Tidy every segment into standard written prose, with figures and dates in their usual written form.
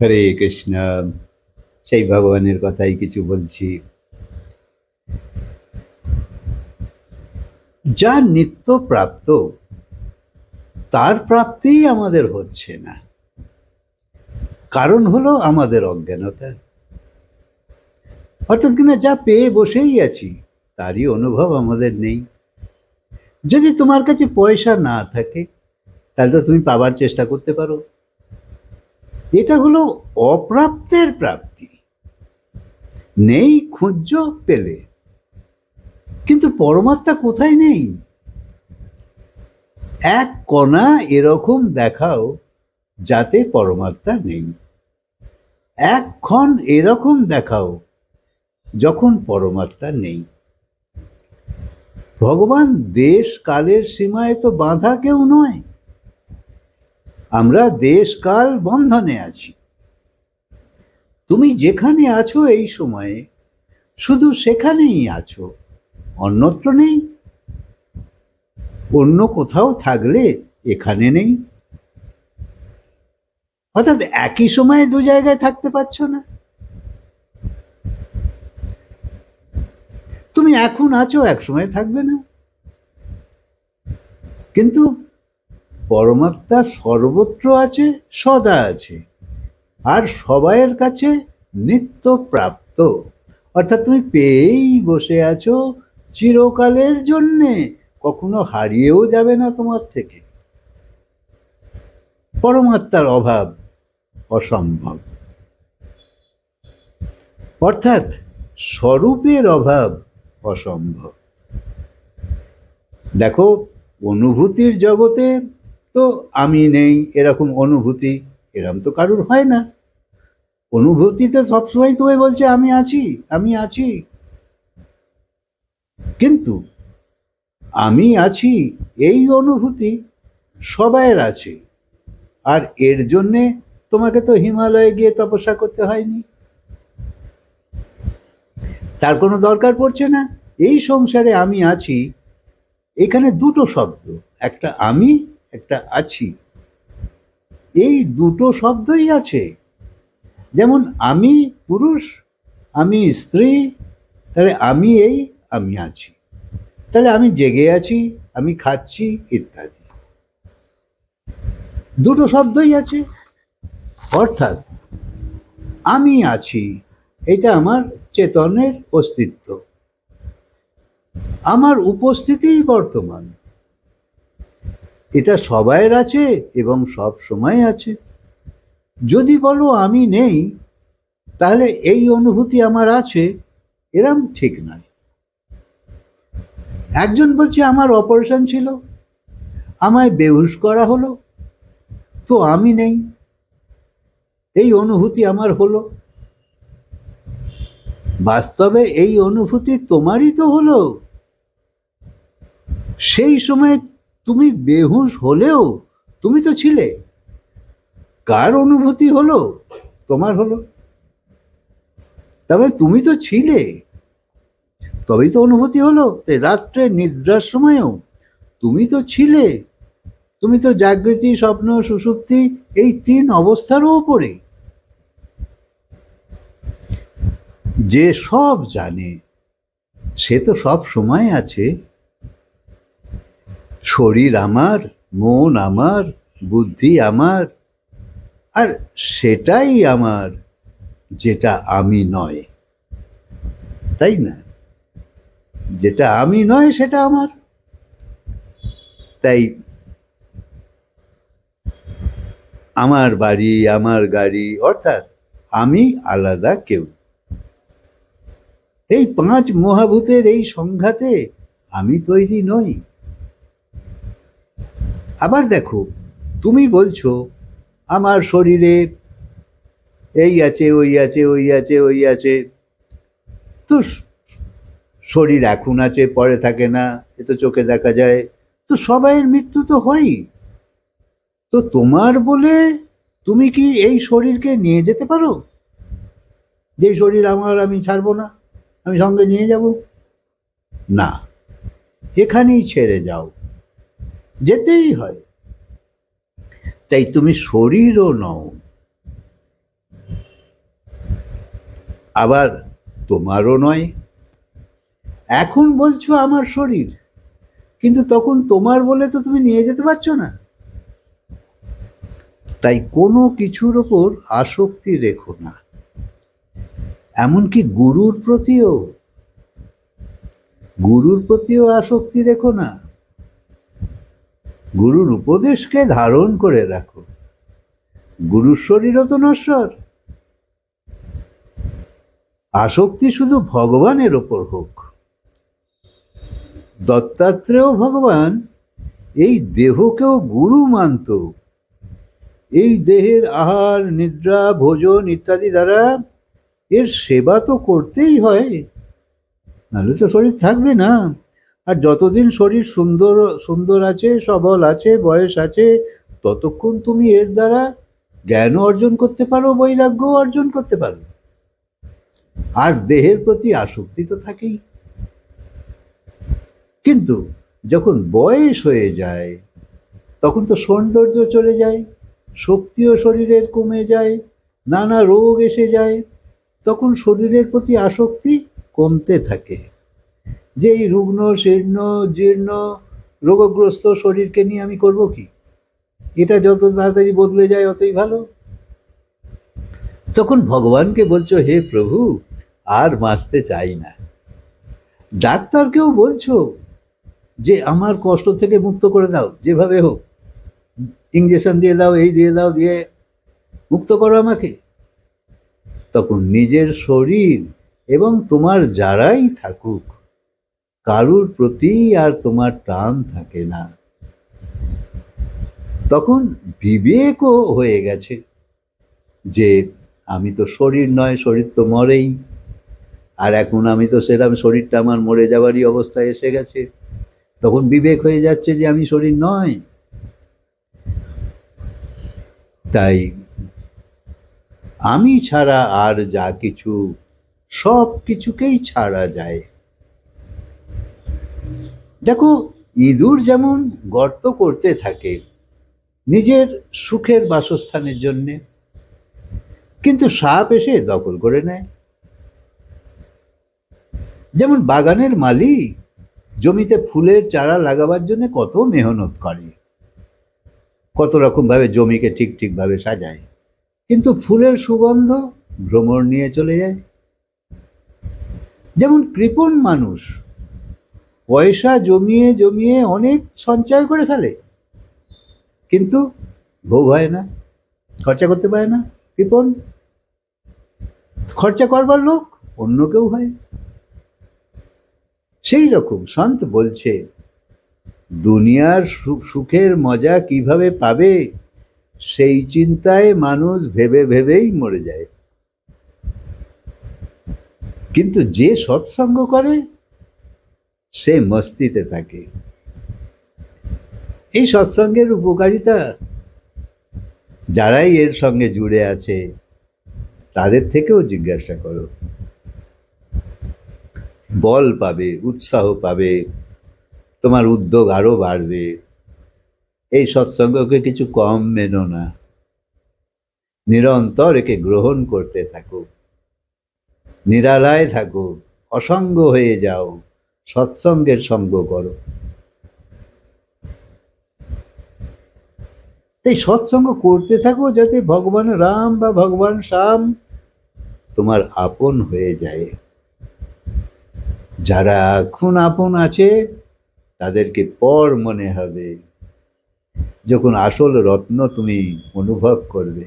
হরে কৃষ্ণ। সেই ভগবানের কথাই কিছু বলছি। যা নিত্য প্রাপ্ত তার প্রাপ্তিই আমাদের হচ্ছে না। কারণ হলো আমাদের অজ্ঞানতা। অর্থাৎ কিনা যা পেয়ে বসেই আছি তারই অনুভব আমাদের নেই। যদি তোমার কাছে পয়সা না থাকে তাহলে তো তুমি পাবার চেষ্টা করতে পারো। এটা হলো অপ্রাপ্তের প্রাপ্তি। নেই খুঁজছ পেলে, কিন্তু পরমাত্মা কোথায় নেই? এক কণা এরকম দেখাও যাতে পরমাত্মা নেই। এক ক্ষণ এরকম দেখাও যখন পরমাত্মা নেই। ভগবান দেশ কালের সীমায় তো বাঁধা কেউ নয়। আমরা দেশ কাল বন্ধনে আছি। তুমি যেখানে আছো এই সময়ে শুধু সেখানেই আছো, অন্যত্র নেই। অন্য কোথাও থাকলে এখানে নেই। অর্থাৎ একই সময়ে দু জায়গায় থাকতে পারছো না। তুমি এখন আছো, এক সময় থাকবে না। কিন্তু পরমাত্মা সর্বত্র আছে, সদা আছে, আর সবাইয়ের কাছে নিত্য প্রাপ্ত। অর্থাৎ তুমি পেয়েই বসে আছো চিরকালের জন্যে, কখনো হারিয়েও যাবে না তোমার থেকে। পরমাত্মার অভাব অসম্ভব। অর্থাৎ স্বরূপের অভাব অসম্ভব। দেখো, অনুভূতির জগতে তো আমি নেই এরকম অনুভূতি এরম তো কারুর হয় না। অনুভূতিতে সবসময় তুমি বলছে আমি আছি, আমি আছি। কিন্তু আমি আছি এই অনুভূতি সবাইয়ের আছে, আর এর জন্যে তোমাকে তো হিমালয়ে গিয়ে তপস্যা করতে হয়নি, তার কোনো দরকার পড়ছে না। এই সংসারে আমি আছি, এখানে দুটো শব্দ, একটা আমি, একটা আছি। এই দুটো শব্দই আছে। যেমন আমি পুরুষ, আমি স্ত্রী, তাহলে আমি এই, আমি আছি। তাহলে আমি জেগে আছি, আমি খাচ্ছি, ইত্যাদি। দুটো শব্দই আছে। অর্থাৎ আমি আছি, এটা আমার চেতনের অস্তিত্ব, আমার উপস্থিতিই বর্তমান। এটা সবাইয়ের আছে এবং সব সময় আছে। যদি বলো আমি নেই, তাহলে এই অনুভূতি আমার আছে এরম ঠিক নয়। একজন বলছে আমার অপারেশন ছিল, আমায় বেহুশ করা হলো, তো আমি নেই, এই অনুভূতি আমার হলো। বাস্তবে এই অনুভূতি তোমারই তো হলো। সেই সময় তুমি বেহুশ হলেও তুমি তো ছিলে। কার অনুভূতি হলো? তোমার হলো। তবে তুমি তো ছিলে, তবেই তো অনুভূতি হলো। তাই রাত্রে নিদ্রার সময়ও তুমি তো ছিলে। তুমি তো জাগৃতি, স্বপ্ন, সুষুপ্তি এই তিন অবস্থারও ওপরে। যে সব জানে সে তো সব সময় আছে। শরীর আমার, মন আমার, বুদ্ধি আমার, আর সেটাই আমার যেটা আমি নয়, তাই না? যেটা আমি নয় সেটা আমার। তাই আমার বাড়ি, আমার গাড়ি, অর্থাৎ আমি আলাদা কেউ। এই পাঁচ মহাভূতের এই সংঘাতে আমি তৈরি নই। আবার দেখো, তুমি বলছো আমার শরীরে এই আছে, ওই আছে, ওই আছে, ওই আছে। তো শরীর এখন আছে, পরে থাকে না, এ তো চোখে দেখা যায়। তো সবাইয়ের মৃত্যু তো হয়ই। তো তোমার বলে তুমি কি এই শরীরকে নিয়ে যেতে পারো? যে শরীর আমার, আমি ছাড়বো না, আমি সঙ্গে নিয়ে যাব না, এখানেই ছেড়ে যাও, যেতেই হয়। তাই তুমি শরীরও নও, আবার তোমারও নয়। এখন বলছো আমার শরীর, কিন্তু তখন তোমার বলে তো তুমি নিয়ে যেতে পারছো না। তাই কোনো কিছুর ওপর আসক্তি রেখো না, এমনকি গুরুর প্রতিও আসক্তি রেখো না। গুরুর উপদেশকে ধারণ করে রাখো। গুরুর শরীরও তো নশ্বর। আসক্তি শুধু ভগবানের ওপর হোক। দত্তাত্রেয় ভগবান এই দেহকেও গুরু মানত। এই দেহের আহার, নিদ্রা, ভোজন ইত্যাদি দ্বারা এর সেবা তো করতেই হয়, নাহলে তো শরীর থাকবে না। আর যতদিন শরীর সুন্দর সুন্দর আছে, সবল আছে, বয়স আছে, ততক্ষণ তুমি এর দ্বারা জ্ঞান অর্জন করতে পারো, বৈরাগ্য অর্জন করতে পারো। আর দেহের প্রতি আসক্তি তো থাকেই। কিন্তু যখন বয়স হয়ে যায়, তখন তো সৌন্দর্য চলে যায়, শক্তিও শরীরের কমে যায়, নানা রোগ এসে যায়। তখন শরীরের প্রতি আসক্তি কমতে থাকে। যে এই রুগ্ন, শীর্ণ, জীর্ণ, রোগগ্রস্ত শরীরকে নিয়ে আমি করব কি? এটা যত তাড়াতাড়ি বদলে যায় অতই ভালো। তখন ভগবানকে বলছো, হে প্রভু, আর বাঁচতে চাই না। ডাক্তারকেও বলছো যে আমার কষ্ট থেকে মুক্ত করে দাও, যেভাবে হোক, ইঞ্জেকশন দিয়ে দাও, এই দিয়ে দাও, দিয়ে মুক্ত করো আমাকে। তখন নিজের শরীর এবং তোমার যারাই থাকুক, কারুর প্রতি আর তোমার টান থাকে না। তখন বিবেকও হয়ে গেছে যে আমি তো শরীর নয়, শরীর তো মরেই। আর এখন আমি তো সেরকম, শরীরটা আমার মরে যাওয়ারই অবস্থায় এসে গেছে। তখন বিবেক হয়ে যাচ্ছে যে আমি শরীর নয়। তাই আমি ছাড়া আর যা কিছু, সব কিছুকেই ছাড়া যায়। দেখো, ইঁদুর যেমন গর্ত করতে থাকে নিজের সুখের বাসস্থানের জন্যে, কিন্তু সাপ এসে দখল করে নেয়। যেমন বাগানের মালিক জমিতে ফুলের চারা লাগাবার জন্য কত মেহনত করে, কত রকম ভাবে জমিকে ঠিক ঠিকভাবে সাজায়, কিন্তু ফুলের সুগন্ধ ভ্রমর নিয়ে চলে যায়। যেমন কৃপণ মানুষ পয়সা জমিয়ে জমিয়ে অনেক সঞ্চয় করে ফেলে, কিন্তু ভোগ হয় না, খরচা করতে পারে না। কৃপণ, খরচা করবার লোক অন্য কেউ হয়। সেই রকম সন্ত বলছে, দুনিয়ার সুখের মজা কিভাবে পাবে, সেই চিন্তায় মানুষ ভেবে ভেবেই মরে যায়। কিন্তু যে সৎসঙ্গ করে সে মস্তিতে থাকে। এই সৎসঙ্গের উপকারিতা যারাই এর সঙ্গে জুড়ে আছে তাদের থেকেও জিজ্ঞাসা করো। বল পাবে, উৎসাহ পাবে, তোমার উদ্যোগ আরো বাড়বে। এই সৎসঙ্গকে কিছু কম মেনো না, নিরন্তর একে গ্রহণ করতে থাকো, নিরালায় থাকো, অসঙ্গ হয়ে যাও, সৎসঙ্গের সঙ্গ করো। এই সৎসঙ্গ করতে থাকো যাতে ভগবান রাম বা ভগবান শ্যাম তোমার আপন হয়ে যায়। যারা এখন আপন আছে তাদেরকে পর মনে হবে যখন আসল রত্ন তুমি অনুভব করবে।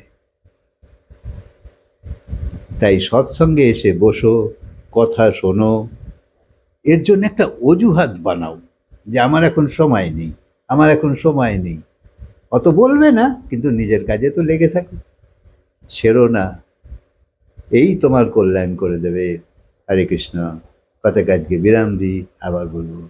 তাই সৎসঙ্গে এসে বসো, কথা শোনো, এর জন্য একটা অজুহাত বানাও যে আমার এখন সময় নেই, আমার এখন সময় নেই। অত বলবে না, কিন্তু নিজের কাজে তো লেগে থাকো, ছেড়ো না। এই তোমার কল্যাণ করে দেবে। হরে কৃষ্ণ। কথা কাজকে বিরাম দিই, আবার বলবো।